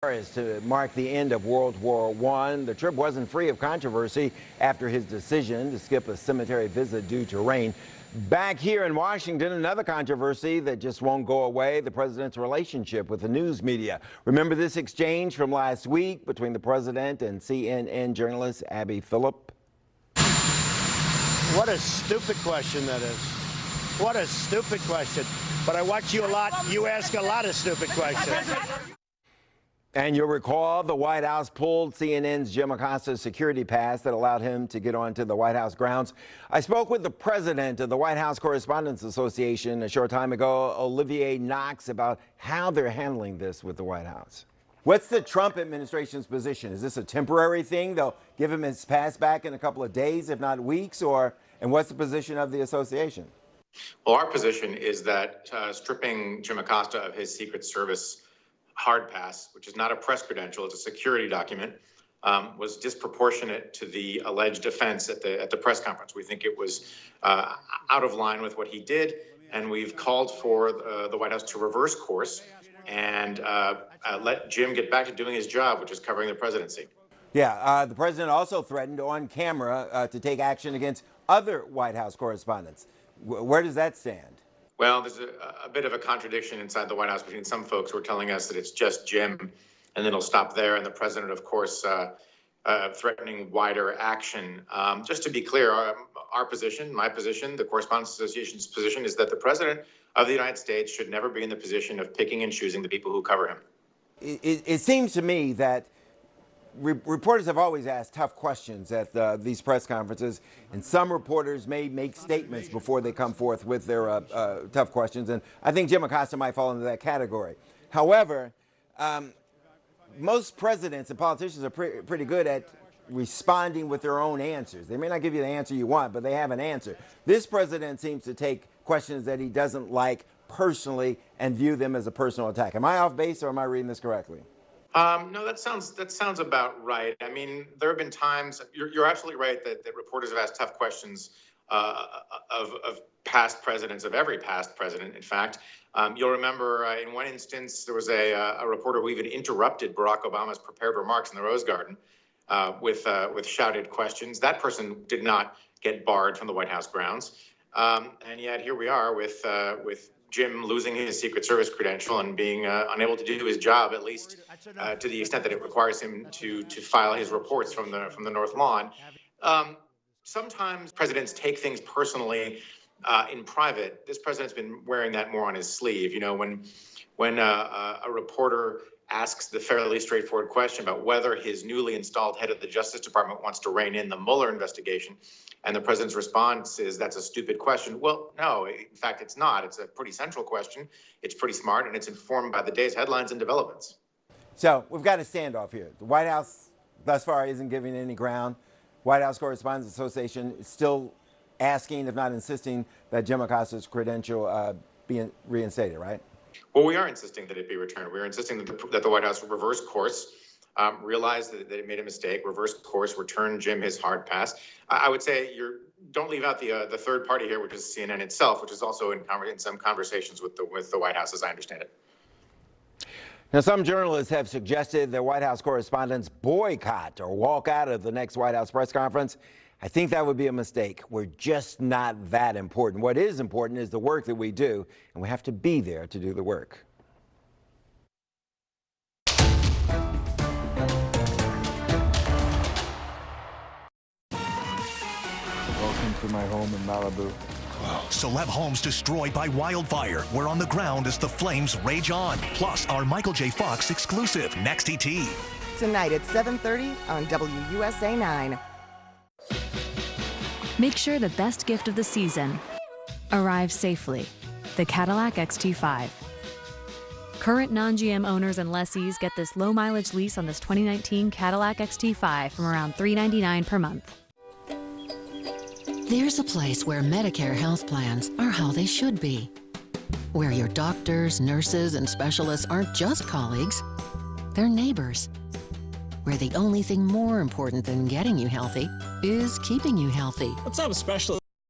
Is to mark the end of World War I. The trip wasn't free of controversy after his decision to skip a cemetery visit due to rain. Back here in Washington, another controversy that just won't go away, the president's relationship with the news media. Remember this exchange from last week between the president and CNN journalist Abby Phillip? What a stupid question that is. What a stupid question. But I watch you a lot. You ask a lot of stupid questions. And you'll recall the White House pulled CNN's Jim Acosta's security pass that allowed him to get onto the White House grounds. I spoke with the president of the White House Correspondents Association a short time ago, Olivier Knox, about how they're handling this with the White House. What's the Trump administration's position? Is this a temporary thing? They'll give him his pass back in a couple of days, if not weeks, and what's the position of the association? Well, our position is that stripping Jim Acosta of his Secret Service hard pass, which is not a press credential, it's a security document, was disproportionate to the alleged offense at the press conference. We think it was out of line with what he did, and we've called for the White House to reverse course and let Jim get back to doing his job, which is covering the presidency. Yeah, the president also threatened on camera to take action against other White House correspondents. Where does that stand? Well, there's a bit of a contradiction inside the White House between some folks who are telling us that it's just Jim and then it'll stop there, and the president, of course, threatening wider action. Just to be clear, our position, my position, the Correspondents Association's position is that the president of the United States should never be in the position of picking and choosing the people who cover him. It seems to me that reporters have always asked tough questions at these press conferences, and some reporters may make statements before they come forth with their tough questions, and I think Jim Acosta might fall into that category. However, most presidents and politicians are pretty good at responding with their own answers. They may not give you the answer you want, but they have an answer. This president seems to take questions that he doesn't like personally and view them as a personal attack. Am I off base, or am I reading this correctly? No, that sounds about right. I mean, there have been times, you're absolutely right that reporters have asked tough questions of past presidents, of every past president, in fact. You'll remember in one instance, there was a reporter who even interrupted Barack Obama's prepared remarks in the Rose Garden with shouted questions. That person did not get barred from the White House grounds. And yet here we are with Jim losing his Secret Service credential and being unable to do his job, at least to the extent that it requires him to file his reports from the North Lawn. Sometimes presidents take things personally in private. This president's been wearing that more on his sleeve. You know, when a reporter asks the fairly straightforward question about whether his newly installed head of the Justice Department wants to rein in the Mueller investigation, and the president's response is, that's a stupid question. Well, no, in fact, it's not. It's a pretty central question. It's pretty smart, and it's informed by the day's headlines and developments. So we've got a standoff here. The White House thus far isn't giving any ground. White House Correspondents Association is still asking, if not insisting, that Jim Acosta's credential be reinstated, right? Well, we are insisting that it be returned. We are insisting that the White House reverse course, realize that it made a mistake, reverse course, return Jim his hard pass. I would say don't leave out the third party here, which is CNN itself, which is also in some conversations with the White House, as I understand it. Now, some journalists have suggested that White House correspondents boycott or walk out of the next White House press conference. I think that would be a mistake. We're just not that important. What is important is the work that we do, and we have to be there to do the work. Welcome to my home in Malibu. Celeb homes destroyed by wildfire. We're on the ground as the flames rage on. Plus, our Michael J. Fox exclusive, Next ET. Tonight at 7:30 on WUSA 9. Make sure the best gift of the season arrives safely. The Cadillac XT5. Current non-GM owners and lessees get this low-mileage lease on this 2019 Cadillac XT5 from around $399 per month. There's a place where Medicare health plans are how they should be. Where your doctors, nurses, and specialists aren't just colleagues, they're neighbors. Where the only thing more important than getting you healthy is keeping you healthy. Let's have a specialist.